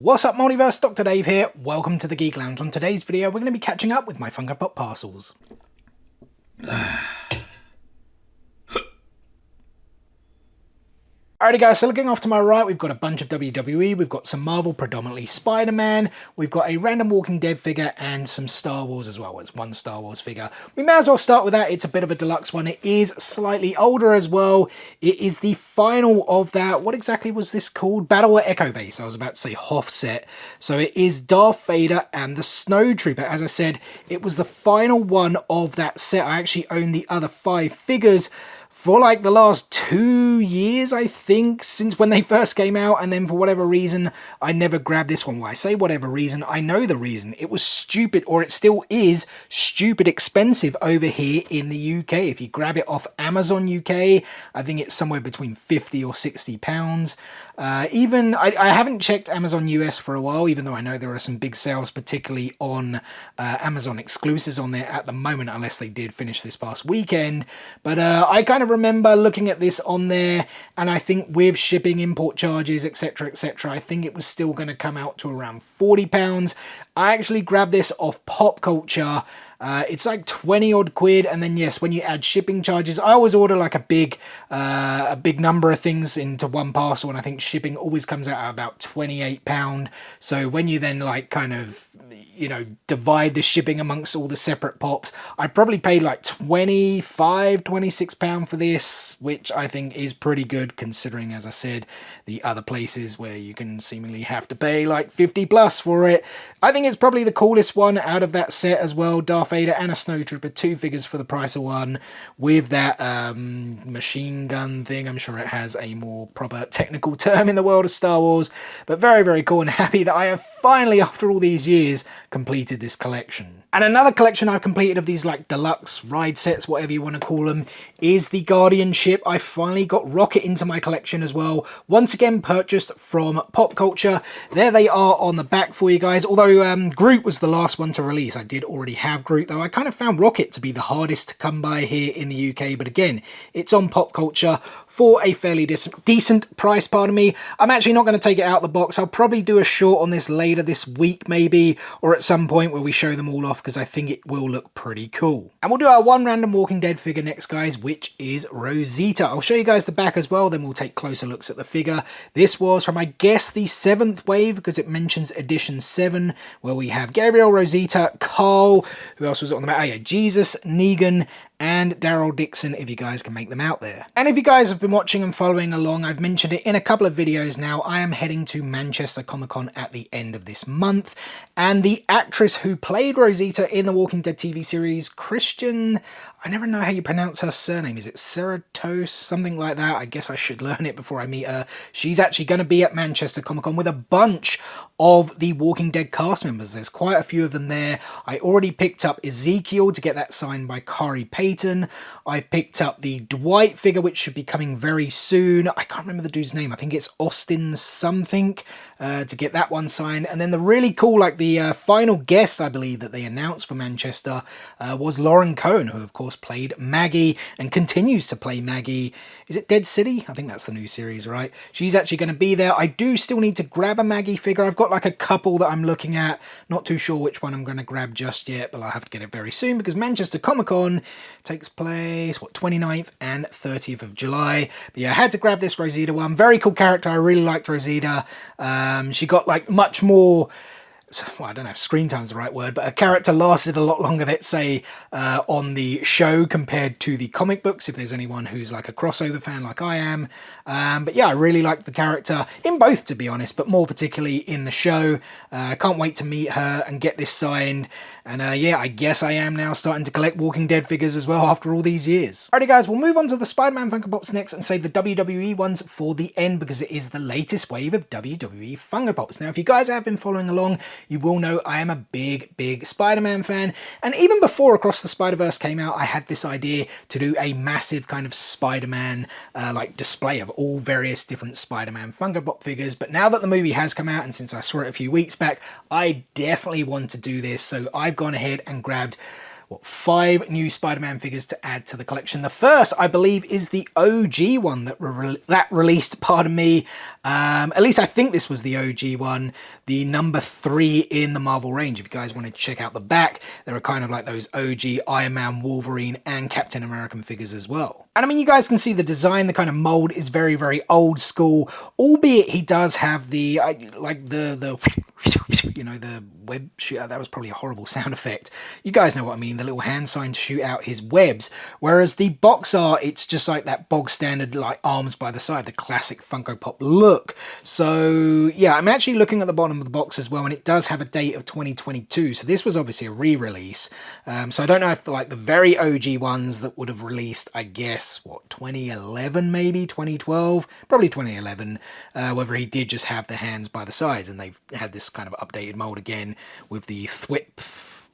What's up Multiverse, Dr. Dave here, welcome to the Geek Lounge. On today's video we're going to be catching up with my Funko Pop parcels. Alrighty guys, so looking off to my right, we've got a bunch of WWE, we've got some Marvel, predominantly Spider-Man, we've got a random Walking Dead figure, and some Star Wars as well. It's one Star Wars figure. We may as well start with that. It's a bit of a deluxe one. It is slightly older as well. It is the final of that, what exactly was this called? Battle at Echo Base. I was about to say Hoth set. So it is Darth Vader and the Snow Trooper. As I said, it was the final one of that set. I actually own the other 5 figures for like the last 2 years, I think, since when they first came out, and then for whatever reason, I never grabbed this one. Well, I say whatever reason, I know the reason. It was stupid, or it still is stupid expensive over here in the UK. If you grab it off Amazon UK, I think it's somewhere between 50 or 60 pounds. Even, I haven't checked Amazon US for a while, even though I know there are some big sales, particularly on Amazon exclusives on there at the moment, unless they did finish this past weekend. But I kind of remember looking at this on there, and I think with shipping, import charges, etc, I think it was still going to come out to around £40. I actually grabbed this off Pop Culture. It's like 20 odd quid, and then yes, when you add shipping charges, I always order like a big number of things into one parcel, and I think shipping always comes out at about £28. So when you then like kind of, you know, divide the shipping amongst all the separate pops, I probably paid like £26 for this, which I think is pretty good considering, as I said, the other places where you can seemingly have to pay like 50 plus for it. I think it's probably the coolest one out of that set as well. Darth Vader and a Snow Trooper, 2 figures for the price of one, with that machine gun thing. I'm sure it has a more proper technical term in the world of Star Wars, but very, very cool, and happy that I have finally, after all these years, completed this collection. And another collection I've completed of these like deluxe ride sets, whatever you want to call them, is the Guardian ship. I finally got Rocket into my collection as well. Once again, purchased from Pop Culture. There they are on the back for you guys. Although Groot was the last one to release. I did already have Groot, though I kind of found Rocket to be the hardest to come by here in the UK. But again, it's on Pop Culture for a fairly decent price, pardon me. I'm actually not going to take it out of the box. I'll probably do a short on this later this week maybe, or at some point where we show them all off, because I think it will look pretty cool. And we'll do our one random Walking Dead figure next, guys, which is Rosita. I'll show you guys the back as well, then we'll take closer looks at the figure. This was from, I guess, the 7th wave, because it mentions edition 7, where we have Gabriel, Rosita, Carl, who else was on the back? Oh yeah, Jesus, Negan, and Daryl Dixon, if you guys can make them out there. And if you guys have been watching and following along, I've mentioned it in a couple of videos now, I am heading to Manchester Comic-Con at the end of this month, and the actress who played Rosita in the Walking Dead TV series, Christian, I never know how you pronounce her surname. Is it Ceratos? Something like that. I guess I should learn it before I meet her. She's actually going to be at Manchester Comic-Con with a bunch of the Walking Dead cast members. There's quite a few of them there. I already picked up Ezekiel to get that signed by Kari Payton. I've picked up the Dwight figure, which should be coming very soon. I can't remember the dude's name. I think it's Austin something, to get that one signed. And then the really cool, like the final guest, I believe, that they announced for Manchester was Lauren Cohen, who of course played Maggie and continues to play Maggie. Is it Dead City? I think that's the new series, right? She's actually going to be there. I do still need to grab a Maggie figure. I've got like a couple that I'm looking at. Not too sure which one I'm going to grab just yet, but I'll have to get it very soon, because Manchester Comic-Con takes place, what, 29th and 30th of July. But yeah, I had to grab this Rosita one. Very cool character. I really liked Rosita. She got like much more, well, I don't know if screen time is the right word, but a character lasted a lot longer, let's say, on the show compared to the comic books, if there's anyone who's like a crossover fan like I am. But yeah, I really liked the character in both, to be honest, but more particularly in the show. Can't wait to meet her and get this signed. And yeah, I guess I am now starting to collect Walking Dead figures as well after all these years. Alrighty guys, we'll move on to the Spider-Man Funko Pops next and save the WWE ones for the end, because it is the latest wave of WWE Funko Pops. Now, if you guys have been following along, you will know I am a big Spider-Man fan, and even before Across the Spider-Verse came out, I had this idea to do a massive kind of Spider-Man like display of all various different Spider-Man Funko Pop figures. But now that the movie has come out, and since I saw it a few weeks back, I definitely want to do this, so I've gone ahead and grabbed 5 new Spider-Man figures to add to the collection. The first, I believe, is the OG one that released, pardon me, at least I think this was the OG one, the number 3 in the Marvel range. If you guys want to check out the back, there are kind of like those OG Iron Man, Wolverine, and Captain American figures as well. And I mean, you guys can see the design, the kind of mold is very, very old school, albeit he does have the, like the you know, the web shoot out. That was probably a horrible sound effect. You guys know what I mean, the little hand sign to shoot out his webs. Whereas the box art, it's just like that bog standard, like arms by the side, the classic Funko Pop look. So yeah, I'm actually looking at the bottom of the box as well, and it does have a date of 2022. So this was obviously a re-release. So I don't know if like the very OG ones that would have released, I guess, what, 2011 maybe, 2012, probably 2011, whether he did just have the hands by the sides, and they've had this kind of updated mold again with the thwip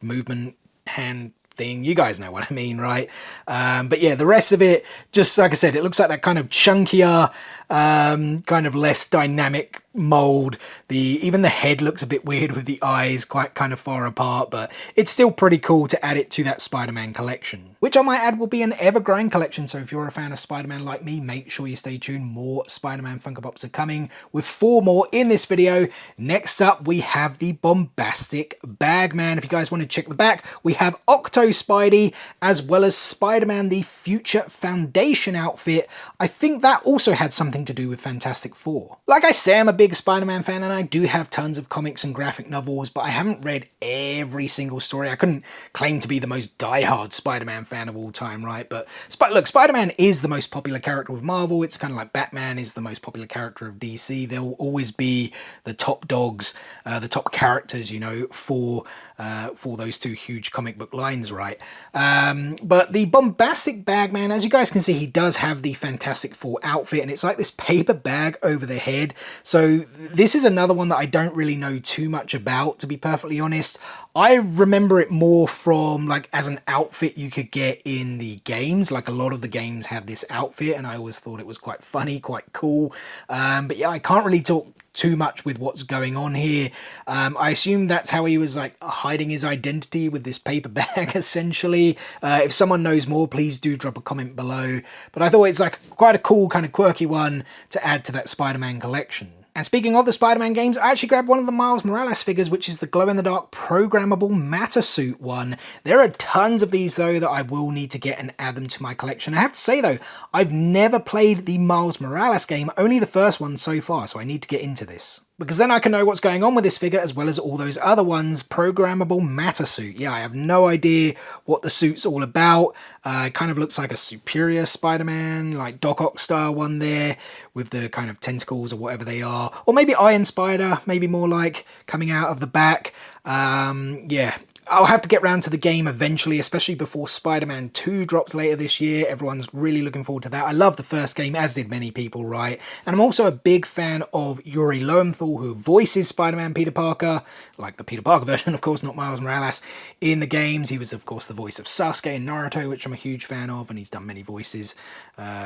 movement hand thing. You guys know what I mean, right? But yeah, the rest of it, just like I said, it looks like that kind of chunkier, kind of less dynamic mold. Even the head looks a bit weird with the eyes quite kind of far apart, but it's still pretty cool to add it to that Spider-Man collection, which I might add will be an ever-growing collection. So if you're a fan of Spider-Man like me, make sure you stay tuned. More Spider-Man Funko Pops are coming, with 4 more in this video. Next up, we have the Bombastic Bagman. If you guys want to check the back, we have Octo Spidey, as well as Spider-Man the Future Foundation outfit. I think that also had something to do with Fantastic Four. Like I say, I'm a big Spider-Man fan, and I do have tons of comics and graphic novels, but I haven't read every single story. I couldn't claim to be the most diehard Spider-Man fan of all time, right? But look, Spider-Man is the most popular character with Marvel. It's kind of like Batman is the most popular character of DC. There will always be the top dogs, the top characters, you know, for those 2 huge comic book lines, right? But the Bombastic Bagman, as you guys can see, he does have the Fantastic Four outfit, and it's like this paper bag over the head. So this is another one that I don't really know too much about, to be perfectly honest. I remember it more from like as an outfit you could get in the games. Like a lot of the games have this outfit, and I always thought it was quite funny, quite cool. But yeah, I can't really talk too much with what's going on here. I assume that's how he was like hiding his identity with this paper bag, essentially. If someone knows more, please do drop a comment below. But I thought it's like quite a cool, kind of quirky one to add to that Spider-Man collection. And speaking of the Spider-Man games, I actually grabbed one of the Miles Morales figures, which is the glow-in-the-dark programmable matter suit one. There are tons of these, though, that I will need to get and add them to my collection. I have to say, though, I've never played the Miles Morales game, only the first one so far, so I need to get into this, because then I can know what's going on with this figure as well as all those other ones. Programmable matter suit. Yeah, I have no idea what the suit's all about. It kind of looks like a Superior Spider-Man, like Doc Ock style one there, with the kind of tentacles or whatever they are. Or maybe Iron Spider, maybe more like coming out of the back. Yeah. I'll have to get round to the game eventually, especially before Spider-Man 2 drops later this year. Everyone's really looking forward to that. I love the first game, as did many people, right? And I'm also a big fan of Yuri Lowenthal, who voices Spider-Man Peter Parker, like the Peter Parker version, of course, not Miles Morales, in the games. He was, of course, the voice of Sasuke in Naruto, which I'm a huge fan of, and he's done many voices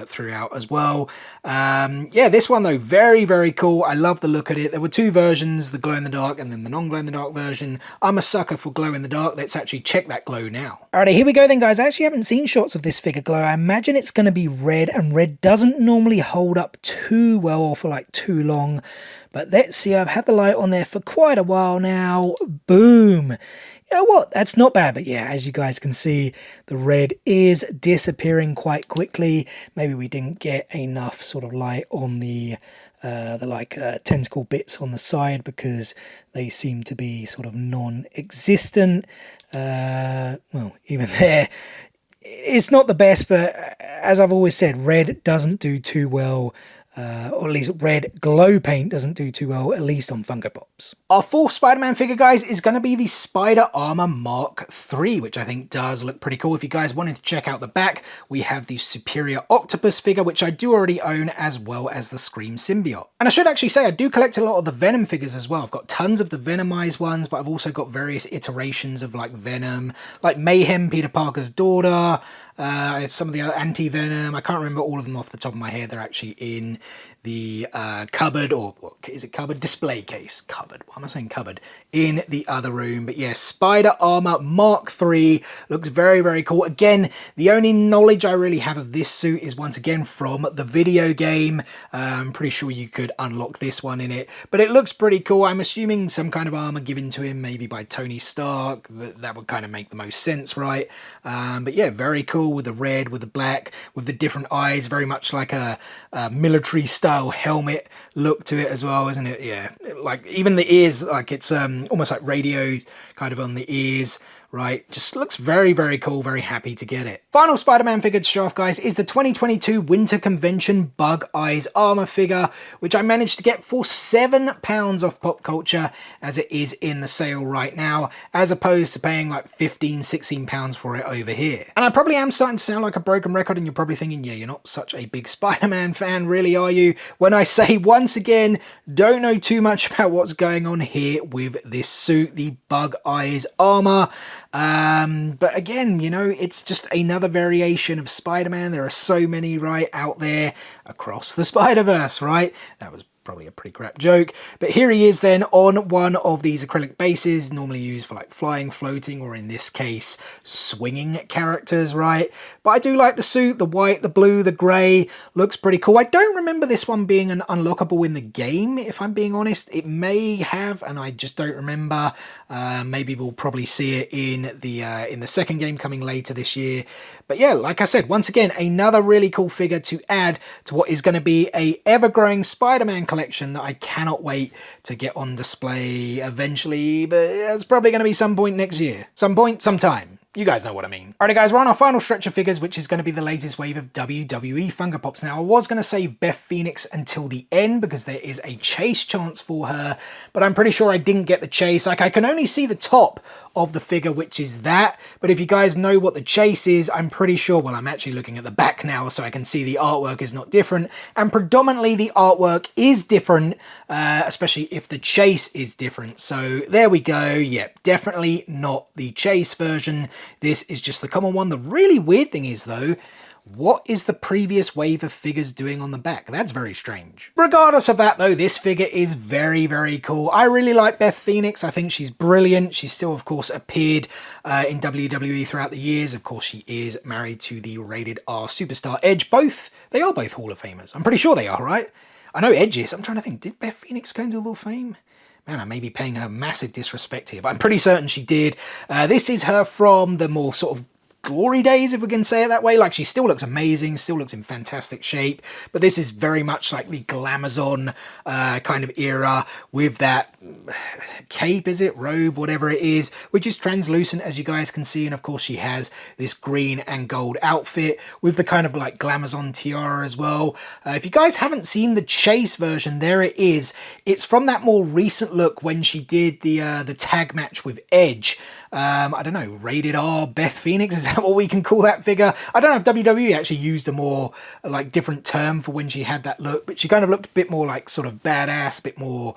throughout as well. Yeah, this one, though, very, very cool. I love the look at it. There were 2 versions, the glow-in-the-dark and then the non-glow-in-the-dark version. I'm a sucker for glow-in-the-dark. Let's actually check that glow now. Alrighty, here we go then, guys. I actually haven't seen shots of this figure glow. I imagine it's going to be red, and red doesn't normally hold up too well or for like too long. But let's see, I've had the light on there for quite a while now. Boom. You know what? That's not bad, but yeah, as you guys can see, the red is disappearing quite quickly. Maybe we didn't get enough sort of light on the tentacle bits on the side, because they seem to be sort of non-existent. Well, even there, it's not the best, but as I've always said, red doesn't do too well. Or at least red glow paint doesn't do too well, at least on Funko Pops. Our 4th Spider-Man figure, guys, is going to be the Spider Armor Mark III, which I think does look pretty cool. If you guys wanted to check out the back, we have the Superior Octopus figure, which I do already own, as well as the Scream Symbiote. And I should actually say, I do collect a lot of the Venom figures as well. I've got tons of the Venomized ones, but I've also got various iterations of like Venom, like Mayhem, Peter Parker's daughter, some of the other Anti-Venom. I can't remember all of them off the top of my head. They're actually in the cupboard, or what is it, cupboard? Display case. Cupboard. Why am I saying cupboard? In the other room. But yeah, Spider Armor Mark III looks very, very cool. Again, the only knowledge I really have of this suit is once again from the video game. I'm pretty sure you could unlock this one in it, but it looks pretty cool. I'm assuming some kind of armor given to him, maybe by Tony Stark. That would kind of make the most sense, right? But yeah, very cool with the red, with the black, with the different eyes, very much like a military style helmet look to it as well, isn't it? Yeah, like even the ears, like it's almost like radio kind of on the ears, right? Just looks very, very cool. Very happy to get it. Final Spider-Man figure to show off, guys, is the 2022 Winter Convention Bug Eyes armor figure, which I managed to get for £7 off Pop Culture, as it is in the sale right now, as opposed to paying like £15-16 for it over here. And I probably am starting to sound like a broken record, and you're probably thinking, yeah, you're not such a big Spider-Man fan, really, are you? When I say, once again, don't know too much about what's going on here with this suit, the Bug Eyes armor. But again, you know, it's just another variation of Spider-Man. There are so many, right, out there across the Spider-Verse, right? That was probably a pretty crap joke, but here he is then on one of these acrylic bases, normally used for like flying, floating, or in this case swinging characters, right? But I do like the suit, the white, the blue, the grey, looks pretty cool. I don't remember this one being an unlockable in the game, if I'm being honest. It may have, and I just don't remember. Maybe we'll probably see it in the second game coming later this year. But yeah, like I said, once again, another really cool figure to add to what is going to be a ever-growing Spider-Man collection that I cannot wait to get on display eventually, but it's probably going to be some point next year. Some point, sometime. You guys know what I mean. Alright guys, we're on our final stretch of figures, which is going to be the latest wave of WWE Funko Pops. Now, I was going to save Beth Phoenix until the end because there is a chase chance for her, but I'm pretty sure I didn't get the chase. Like, I can only see the top of the figure, which is that, but if you guys know what the chase is, I'm pretty sure, well, I'm actually looking at the back now so I can see the artwork is not different, and predominantly the artwork is different, especially if the chase is different. So there we go. Yep, definitely not the chase version. This is just the common one. The really weird thing is, though, what is the previous wave of figures doing on the back? That's very strange. Regardless of that, though, this figure is very, very cool. I really like Beth Phoenix. I think she's brilliant. She's still, of course, appeared in WWE throughout the years. Of course, she is married to the rated R superstar Edge. They are both Hall of Famers. I'm pretty sure they are, right? I know Edge is. I'm trying to think, did Beth Phoenix go into the Hall of Fame? Man, I may be paying her massive disrespect here, but I'm pretty certain she did. This is her from the more sort of glory days, if we can say it that way. Like, she still looks amazing, still looks in fantastic shape, but this is very much like the Glamazon kind of era with that cape, is it? Robe, whatever it is, which is translucent, as you guys can see, and of course she has this green and gold outfit with the kind of like Glamazon tiara as well. If you guys haven't seen the chase version, there it is. It's from that more recent look when she did the tag match with Edge. I don't know, rated R Beth Phoenix, is that what we can call that figure? I don't know if WWE actually used a more like different term for when she had that look, but she kind of looked a bit more like sort of badass, a bit more,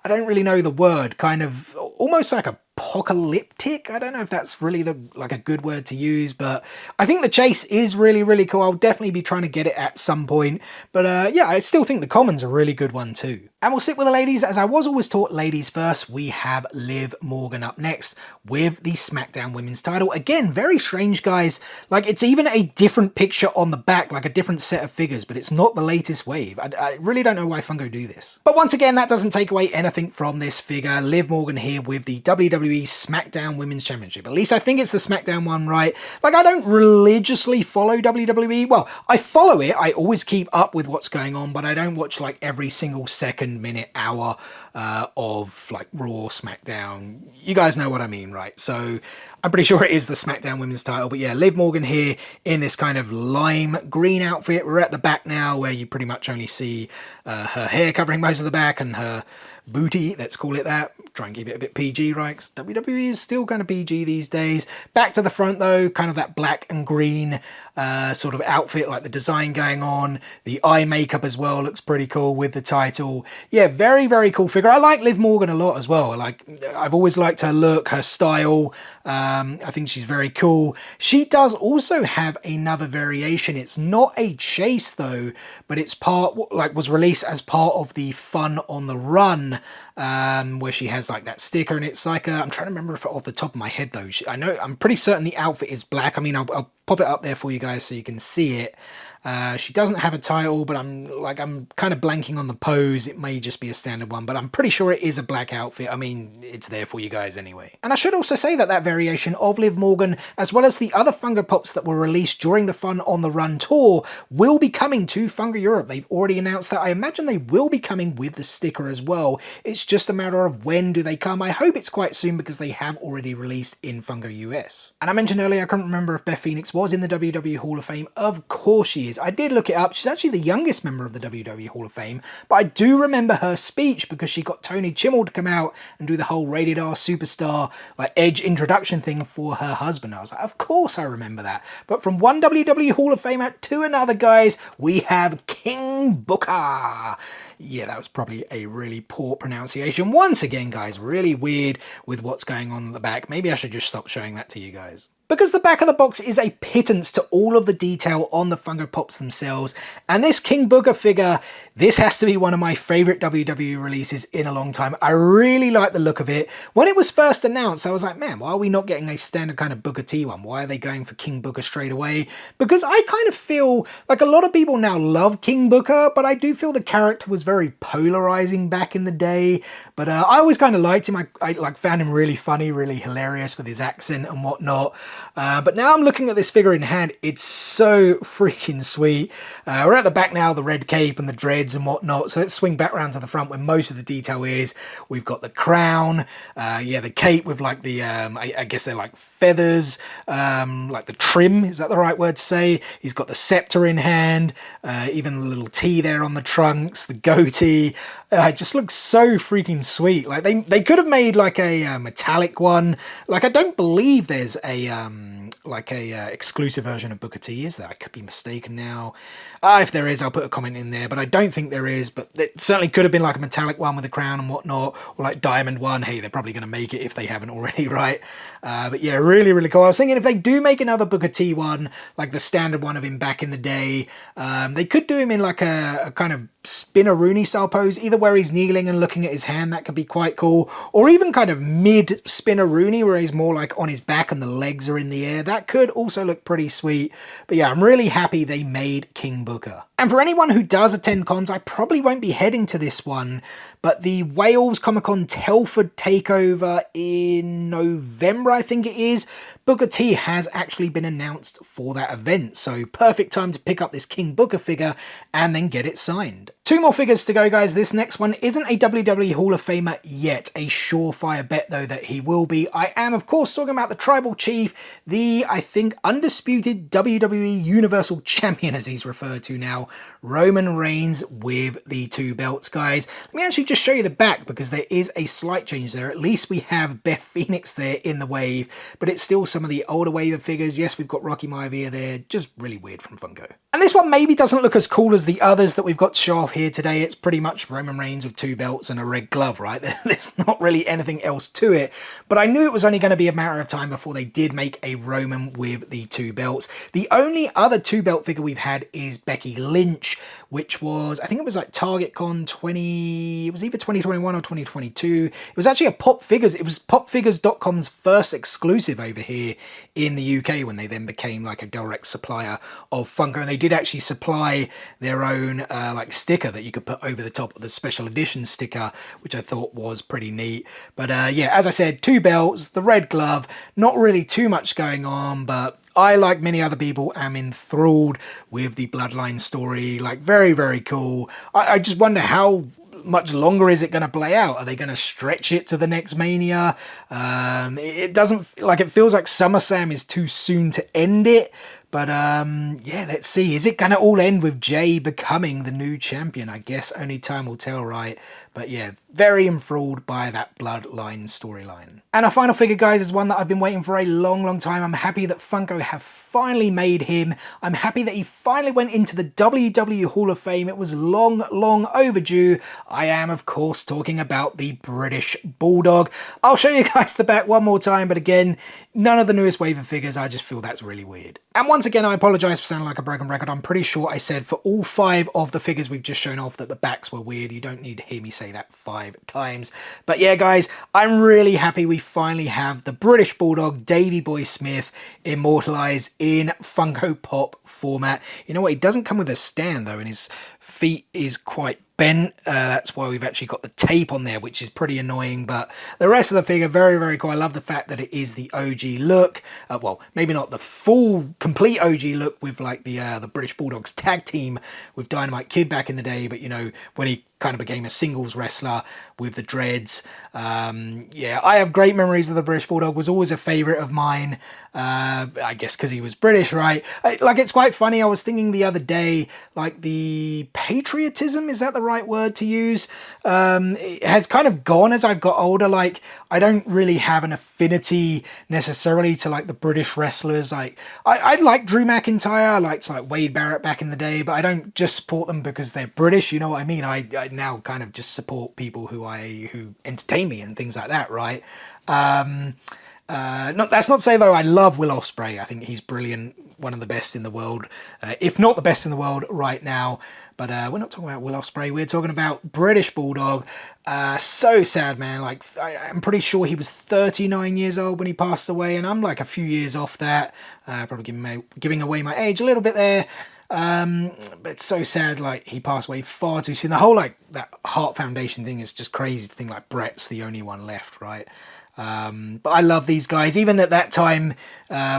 I don't really know the word, kind of almost like apocalyptic. I don't know if that's really like a good word to use, but I think the chase is really, really cool. I'll definitely be trying to get it at some point, but yeah, I still think the common's a really good one too. And we'll sit with the ladies. As I was always taught, ladies first. We have Liv Morgan up next with the SmackDown Women's title. Again, very strange, guys. Like, it's even a different picture on the back, like a different set of figures, but it's not the latest wave. I really don't know why Funko do this. But once again, that doesn't take away anything from this figure. Liv Morgan here with the WWE SmackDown Women's Championship. At least I think it's the SmackDown one, right? Like, I don't religiously follow WWE. Well, I follow it. I always keep up with what's going on, but I don't watch like every single second, minute, hour of like Raw, SmackDown. You guys know what I mean, right? So I'm pretty sure it is the SmackDown Women's title. But yeah, Liv Morgan here in this kind of lime green outfit. We're at the back now where you pretty much only see her hair covering most of the back and her booty, let's call it that, try and keep it a bit PG, right? 'Cause WWE is still kind of PG these days. Back to the front though, kind of that black and green sort of outfit, like the design going on. The eye makeup as well looks pretty cool with the title. Yeah, very, very cool figure. I like Liv Morgan a lot as well. I've always liked her look, her style. I think she's very cool. She does also have another variation. It's not a chase though, but it's was released as part of the Fun on the Run, where she has like that sticker, and it's like I'm trying to remember if off the top of my head though. I'm pretty certain the outfit is black. I mean, I'll pop it up there for you guys so you can see it. She doesn't have a title, but I'm kind of blanking on the pose. It may just be a standard one, but I'm pretty sure it is a black outfit. I mean, it's there for you guys anyway. And I should also say that variation of Liv Morgan, as well as the other Funko Pops that were released during the Fun on the Run tour, will be coming to Funko Europe. They've already announced that. I imagine they will be coming with the sticker as well. It's just a matter of when do they come. I hope it's quite soon because they have already released in Funko US. And I mentioned earlier, I couldn't remember if Beth Phoenix was in the WWE Hall of Fame. Of course she is. I did look it up. She's actually the youngest member of the WWE Hall of Fame, but I do remember her speech because she got Tony Chimmel to come out and do the whole rated R superstar like Edge introduction thing for her husband. I was like, of course I remember that. But from one WWE Hall of Famer to another, guys, we have King Booker. Yeah, that was probably a really poor pronunciation. Once again, guys, really weird with what's going on at the back. Maybe I should just stop showing that to you guys. Because the back of the box is a pittance to all of the detail on the Funko Pops themselves. And this King Booker figure, this has to be one of my favorite WWE releases in a long time. I really like the look of it. When it was first announced, I was like, man, why are we not getting a standard kind of Booker T one? Why are they going for King Booker straight away? Because I kind of feel like a lot of people now love King Booker, but I do feel the character was very polarizing back in the day. But I always kind of liked him. I found him really funny, really hilarious with his accent and whatnot. But now I'm looking at this figure in hand. It's so freaking sweet. We're at the back now, the red cape and the dreads and whatnot. So let's swing back around to the front where most of the detail is. We've got the crown, the cape with like the, I guess they're like feathers, like the trim, is that the right word to say? He's got the scepter in hand, even the little T there on the trunks, the goatee. It just looks so freaking sweet. Like they could have made like a metallic one. Like I don't believe there's a exclusive version of Booker T, is there? I could be mistaken now. If there is, I'll put a comment in there, but I don't think there is. But it certainly could have been like a metallic one with a crown and whatnot, or like diamond one. Hey, they're probably going to make it if they haven't already, right? But yeah, really, really cool. I was thinking if they do make another Booker T one, like the standard one of him back in the day, they could do him in like a kind of spin-a-rooney style pose, either where he's kneeling and looking at his hand. That could be quite cool, or even kind of mid spin-a-rooney where he's more like on his back and the legs are in the air. That could also look pretty sweet. But yeah, I'm really happy they made King Booker. And for anyone who does attend cons, I probably won't be heading to this one, but the Wales Comic Con Telford takeover in November, I think it is, Booker T has actually been announced for that event. So perfect time to pick up this King Booker figure and then get it signed. Two more figures to go, guys. This next one isn't a WWE Hall of Famer yet. A surefire bet, though, that he will be. I am, of course, talking about the Tribal Chief, the, I think, undisputed WWE Universal Champion, as he's referred to now, Roman Reigns with the two belts, guys. Let me actually just show you the back because there is a slight change there. At least we have Beth Phoenix there in the wave, but it's still some of the older wave of figures. Yes, we've got Rocky Maivia there. Just really weird from Funko. And this one maybe doesn't look as cool as the others that we've got to show off here today. It's pretty much Roman Reigns with two belts and a red glove, right? There's not really anything else to it. But I knew it was only going to be a matter of time before they did make a Roman with the two belts. The only other two belt figure we've had is Becky Lynch, which was, I think it was like Target Con 20, it was either 2021 or 2022. It was actually a Pop Figures. It was popfigures.com's first exclusive over here in the UK when they then became like a direct supplier of Funko. And they did actually supply their own like sticker that you could put over the top of the special edition sticker, which I thought was pretty neat. But yeah, as I said, two belts, the red glove, not really too much going on, but I, like many other people, am enthralled with the Bloodline story. Like, very, very cool. I just wonder how much longer is it going to play out? Are they going to stretch it to the next Mania? It doesn't, like, it feels like SummerSlam is too soon to end it, But yeah, let's see. Is it going to all end with Jay becoming the new champion? I guess only time will tell, right? But yeah, very enthralled by that bloodline storyline. And our final figure, guys, is one that I've been waiting for a long time. I'm happy that Funko have finally made him. I'm happy that he finally went into the WWE Hall of Fame. It was long overdue. I am, of course, talking about the British Bulldog. I'll show you guys the back one more time, but again, none of the newest wave of figures. I just feel that's really weird. And once again, I apologize for sounding like a broken record. I'm pretty sure I said for all 5 of the figures we've just shown off that the backs were weird. You don't need to hear me say that 5 times. But yeah, guys, I'm really happy we finally have the British Bulldog Davey Boy Smith immortalized in Funko Pop format. You know what? He doesn't come with a stand though, and his feet is quite bent. That's why we've actually got the tape on there, which is pretty annoying, but the rest of the figure, very cool. I love the fact that it is the OG look. Well, maybe not the full complete OG look with like the British Bulldogs tag team with Dynamite Kid back in the day, but you know, when he kind of became a singles wrestler with the dreads. Yeah, I have great memories of the British Bulldog. Was always a favorite of mine. I guess because he was British, right? Like, it's quite funny. I was thinking the other day, like, the patriotism, is that the right word to use? It has kind of gone as I've got older. Like, I don't really have an affinity necessarily to like the British wrestlers. Like, I like Drew McIntyre. I liked like Wade Barrett back in the day, but I don't just support them because they're British. You know what I mean? I now kind of just support people who entertain me and things like that, right? That's not to say though I love Will Ospreay. I think he's brilliant, one of the best in the world, if not the best in the world right now. But we're not talking about Will Ospreay. We're talking about British Bulldog. So sad, man. Like, I'm pretty sure he was 39 years old when he passed away, and I'm like a few years off that. Probably giving away my age a little bit there. But it's so sad, like, he passed away far too soon. The whole, like, that Heart Foundation thing is just crazy to think, like, Brett's the only one left, right? But I love these guys. Even at that time,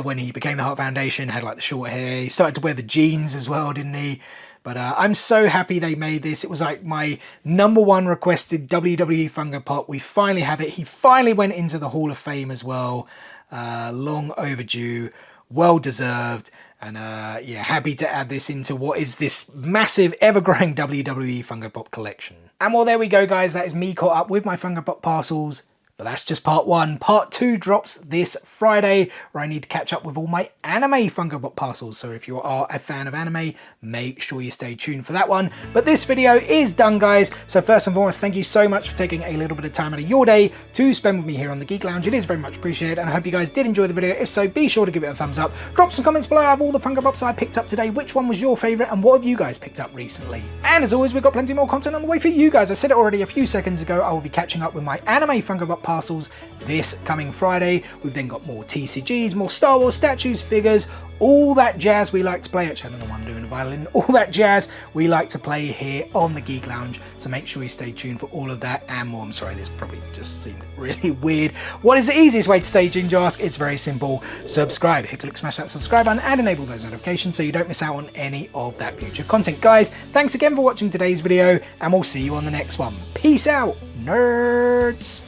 when he became the Heart Foundation, had, like, the short hair. He started to wear the jeans as well, didn't he? But I'm so happy they made this. It was like my #1 requested WWE Funko Pop. We finally have it. He finally went into the Hall of Fame as well. Long overdue, well deserved. And yeah, happy to add this into what is this massive, ever-growing WWE Funko Pop collection. And well, there we go, guys. That is me caught up with my Funko Pop parcels. But that's just part 1. Part 2 drops this Friday, where I need to catch up with all my anime Funko Pop parcels. So if you are a fan of anime, make sure you stay tuned for that one. But this video is done, guys. So first and foremost, thank you so much for taking a little bit of time out of your day to spend with me here on the Geek Lounge. It is very much appreciated, and I hope you guys did enjoy the video. If so, be sure to give it a thumbs up. Drop some comments below of all the Funko Pops I picked up today. Which one was your favourite, and what have you guys picked up recently? And as always, we've got plenty more content on the way for you guys. I said it already a few seconds ago. I will be catching up with my anime Funko Pop parcels this coming Friday. We've then got more TCGs, more Star Wars statues, figures, all that jazz we like to play. Actually, I don't know why I'm doing a violin. All that jazz we like to play here on the Geek Lounge. So make sure you stay tuned for all of that and more. I'm sorry, this probably just seemed really weird. What is the easiest way to stay tuned, you ask? It's very simple. Subscribe. Hit click, smash that subscribe button and enable those notifications so you don't miss out on any of that future content. Guys, thanks again for watching today's video, and we'll see you on the next one. Peace out, nerds.